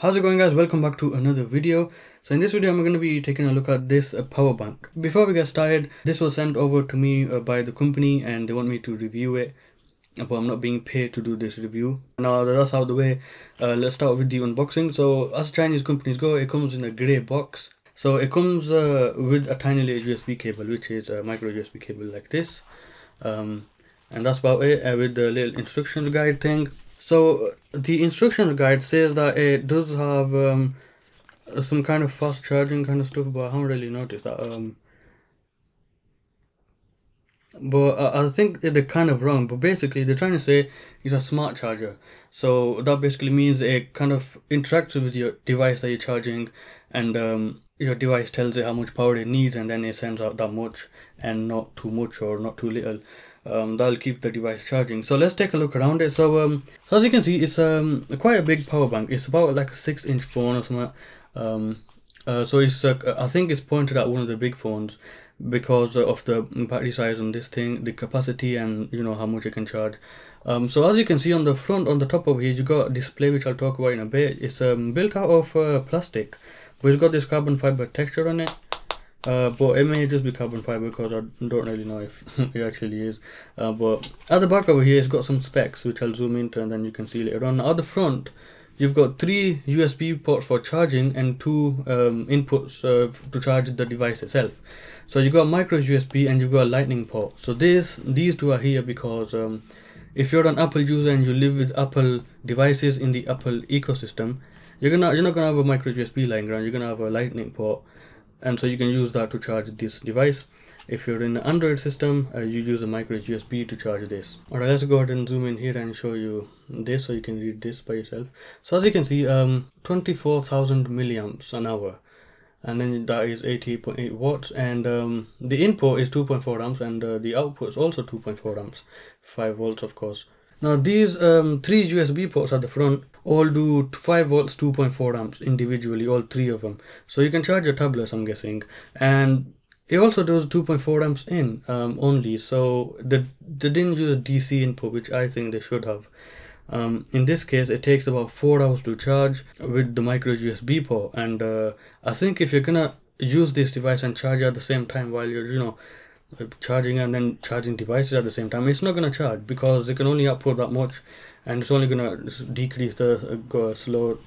How's it going, guys? Welcome back to another video. So in this video I'm going to be taking a look at this power bank. Before we get started, this was sent over to me by the company and they want me to review it, but I'm not being paid to do this review. Now that that's out of the way, let's start with the unboxing. So as Chinese companies go, it comes in a grey box. So it comes with a tiny little USB cable, which is a micro USB cable like this, and that's about it, with the little instruction guide thing. So the instruction guide says that it does have some kind of fast charging kind of stuff, but I haven't really noticed that. But I think they're kind of wrong. But basically, they're trying to say it's a smart charger. So that basically means it kind of interacts with your device that you're charging, and your device tells it how much power it needs, and then it sends out that much and not too much or not too little. That'll keep the device charging. So let's take a look around it. So as you can see, it's quite a big power bank. It's about like a 6-inch phone or something. So it's I think it's pointed at one of the big phones because of the battery size on this thing, the capacity, and you know how much it can charge. So as you can see on the front, on the top over here, you got a display which I'll talk about in a bit. It's built out of plastic, but it's got this carbon fiber texture on it. But it may just be carbon fiber because I don't really know if it actually is. But at the back over here, it's got some specs which I'll zoom into and then you can see later on. At the front, you've got 3 USB ports for charging and 2 inputs to charge the device itself. So you've got micro USB and you've got a lightning port. So these two are here because if you're an Apple user and you live with Apple devices in the Apple ecosystem, you're not gonna have a micro USB lying around. You're gonna have a lightning port, and so you can use that to charge this device. If you're in the Android system, you use a micro USB to charge this. Alright, let's go ahead and zoom in here and show you this so you can read this by yourself. So as you can see, 24,000 milliamps an hour, and then that is 88.8 watts, and the input is 2.4 amps, and the output is also 2.4 amps, 5 volts of course. Now these 3 USB ports at the front all do 5 volts, 2.4 amps individually, all 3 of them. So you can charge your tablets, I'm guessing, and it also does 2.4 amps in only. So they didn't use a DC input, which I think they should have. In this case, it takes about 4 hours to charge with the micro USB port, and I think if you're gonna use this device and charge at the same time while you're charging and then charging devices at the same time, it's not going to charge because it can only output that much, and it's only going to decrease slow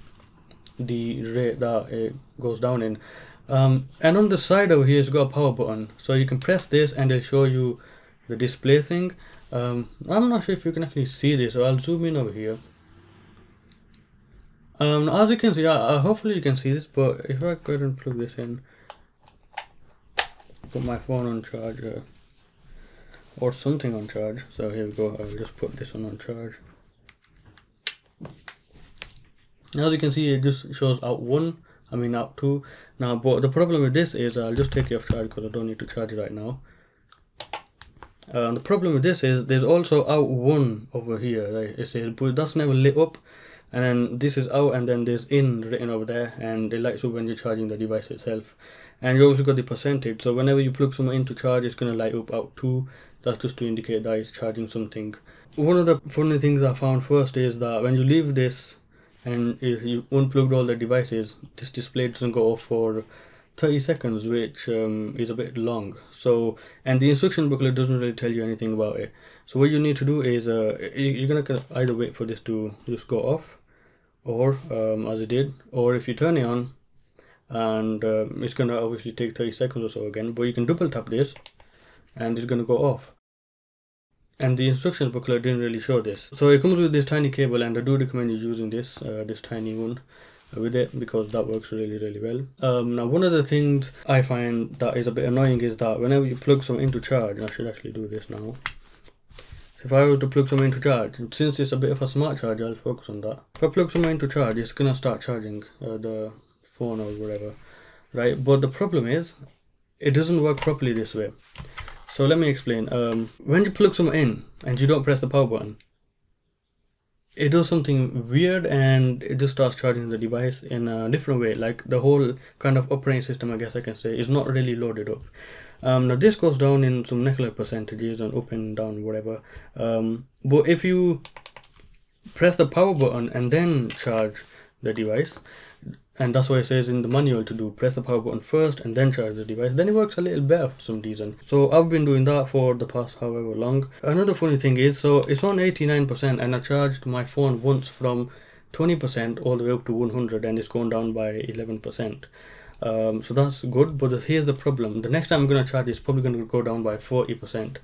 the rate that it goes down in. And on the side over here, it's got a power button, so you can press this and it'll show you the display thing. I'm not sure if you can actually see this, so I'll zoom in over here. As you can see, hopefully you can see this, but if I go ahead and plug this in, put my phone on charge, or something on charge. So here we go, I'll just put this one on charge. As you can see, it just shows out 2 now, but the problem with this is, I'll just take it off charge because I don't need to charge it right now. The problem with this is there's also out 1 over here, right? It says, but that's never lit up, and then this is out, and then there's in written over there, and it lights up when you're charging the device itself. And you also got the percentage, so whenever you plug someone into charge, it's going to light up out 2. That's just to indicate that it's charging something. One of the funny things I found first is that when you leave this and if you unplugged all the devices, this display doesn't go off for 30 seconds, which is a bit long. So, and the instruction booklet doesn't really tell you anything about it. So what you need to do is you're going to either wait for this to just go off, or as it did, or if you turn it on, and it's going to obviously take 30 seconds or so again, but you can double tap this and it's going to go off. And the instruction booklet didn't really show this. So it comes with this tiny cable, and I do recommend you using this this tiny one with it, because that works really well. Now one of the things I find that is a bit annoying is that whenever you plug something into charge, I should actually do this now. So if I were to plug something into charge, since it's a bit of a smart charge, I'll focus on that. If I plug something into charge, it's going to start charging the phone or whatever, right? But the problem is it doesn't work properly this way. So let me explain. When you plug something in and you don't press the power button, it does something weird and it just starts charging the device in a different way. Like the whole kind of operating system, I guess I can say, is not really loaded up. Now this goes down in some neckler percentages and up and down, whatever. But if you press the power button and then charge the device, and that's why it says in the manual to do press the power button first and then charge the device. Then it works a little better for some reason. So I've been doing that for the past however long. Another funny thing is, so it's on 89% and I charged my phone once from 20% all the way up to 100 and it's gone down by 11%. So that's good, but here's the problem. The next time I'm going to charge, it's probably going to go down by 40%.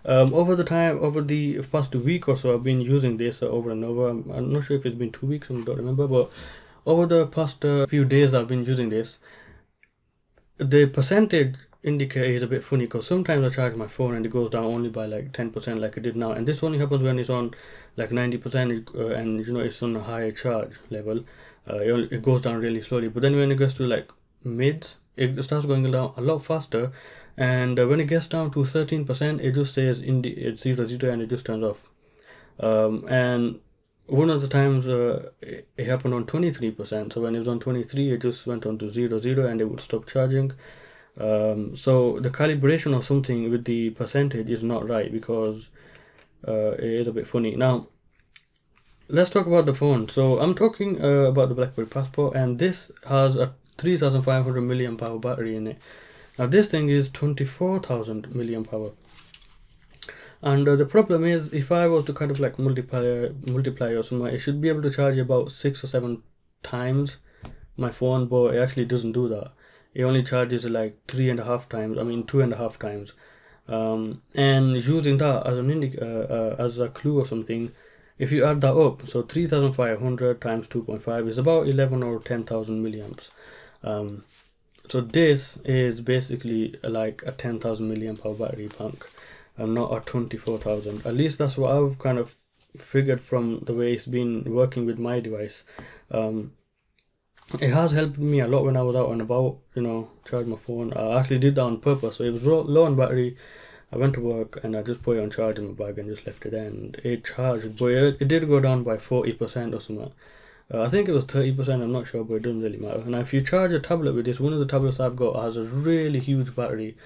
Over the past week or so, I've been using this over and over. I'm not sure if it's been 2 weeks, I don't remember, but over the past few days I've been using this. The percentage indicator is a bit funny because sometimes I charge my phone and it goes down only by like 10% like it did now, and this only happens when it's on like 90% and you know it's on a higher charge level. It goes down really slowly, but then when it gets to like mids, it starts going down a lot faster, and when it gets down to 13%, it just says it's 0 and it just turns off. And one of the times it happened on 23%, so when it was on 23 it just went on to 0 and it would stop charging. So the calibration or something with the percentage is not right, because it is a bit funny. Now let's talk about the phone. So I'm talking about the BlackBerry Passport, and this has a 3500 milliamp hour battery in it. Now this thing is 24,000 milliamp hour, and the problem is, if I was to kind of like multiply or something, it should be able to charge about 6 or 7 times my phone, but it actually doesn't do that. It only charges like 3.5 times, 2.5 times. And using that as an as a clue or something, if you add that up, so 3500 times 2.5 is about 11 or 10,000 milliamps. So this is basically like a 10,000 milliamp hour battery bank, and not a 24,000. At least that's what I've kind of figured from the way it's been working with my device. It has helped me a lot when I was out and about, you know, charge my phone. I actually did that on purpose. So it was low on battery. I went to work and I just put it on charge in my bag and just left it there, and it charged, but it did go down by 40% or something. I think it was 30%, I'm not sure, but it doesn't really matter. Now if you charge a tablet with this, one of the tablets I've got has a really huge battery.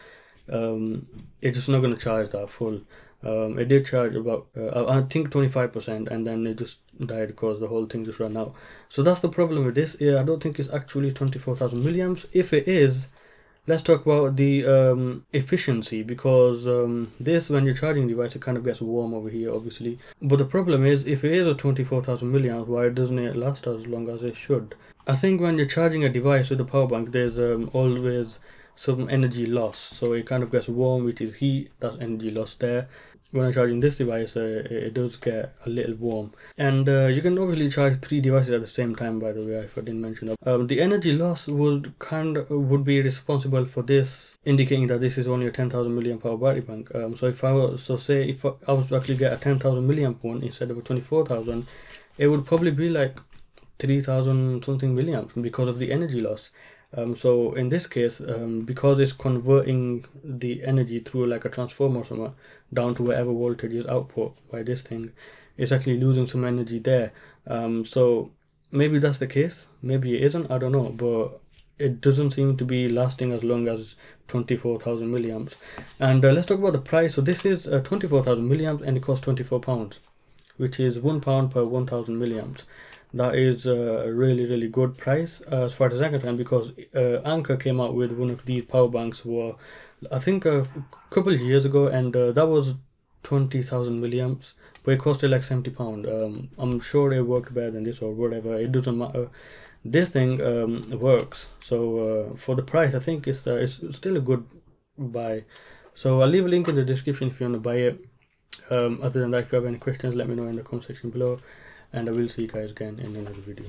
It's just not going to charge that full. It did charge about I think 25%, and then it just died because the whole thing just ran out. So that's the problem with this. I don't think it's actually 24,000 milliamps. If it is, let's talk about the efficiency, because this, when you're charging the device, it kind of gets warm over here obviously, but the problem is, if it is a 24,000 milliamps, why doesn't it last as long as it should? I think when you're charging a device with a power bank, there's always some energy loss, so it kind of gets warm, which is heat. That's energy loss there. When I'm charging this device, it does get a little warm, and you can obviously charge 3 devices at the same time, by the way, if I didn't mention that. The energy loss would be responsible for this, indicating that this is only a 10,000 milliamp hour battery bank. So if I was to actually get a 10,000 milliamp one instead of a 24,000, it would probably be like 3,000 something milliamps because of the energy loss. So in this case, because it's converting the energy through like a transformer or something down to whatever voltage is output by this thing, it's actually losing some energy there. So maybe that's the case, maybe it isn't, I don't know, but it doesn't seem to be lasting as long as 24,000 milliamps. And let's talk about the price. So this is 24,000 milliamps and it costs £24, which is £1 per 1,000 milliamps. That is a really good price as far as I can tell, because Anker came out with one of these power banks for, I think, a couple of years ago, and that was 20,000 milliamps, but it costed like £70. I'm sure it worked better than this or whatever, it doesn't matter. This thing works, so for the price I think it's still a good buy. So I'll leave a link in the description if you want to buy it. Other than that, if you have any questions, let me know in the comment section below, and I will see you guys again in another video.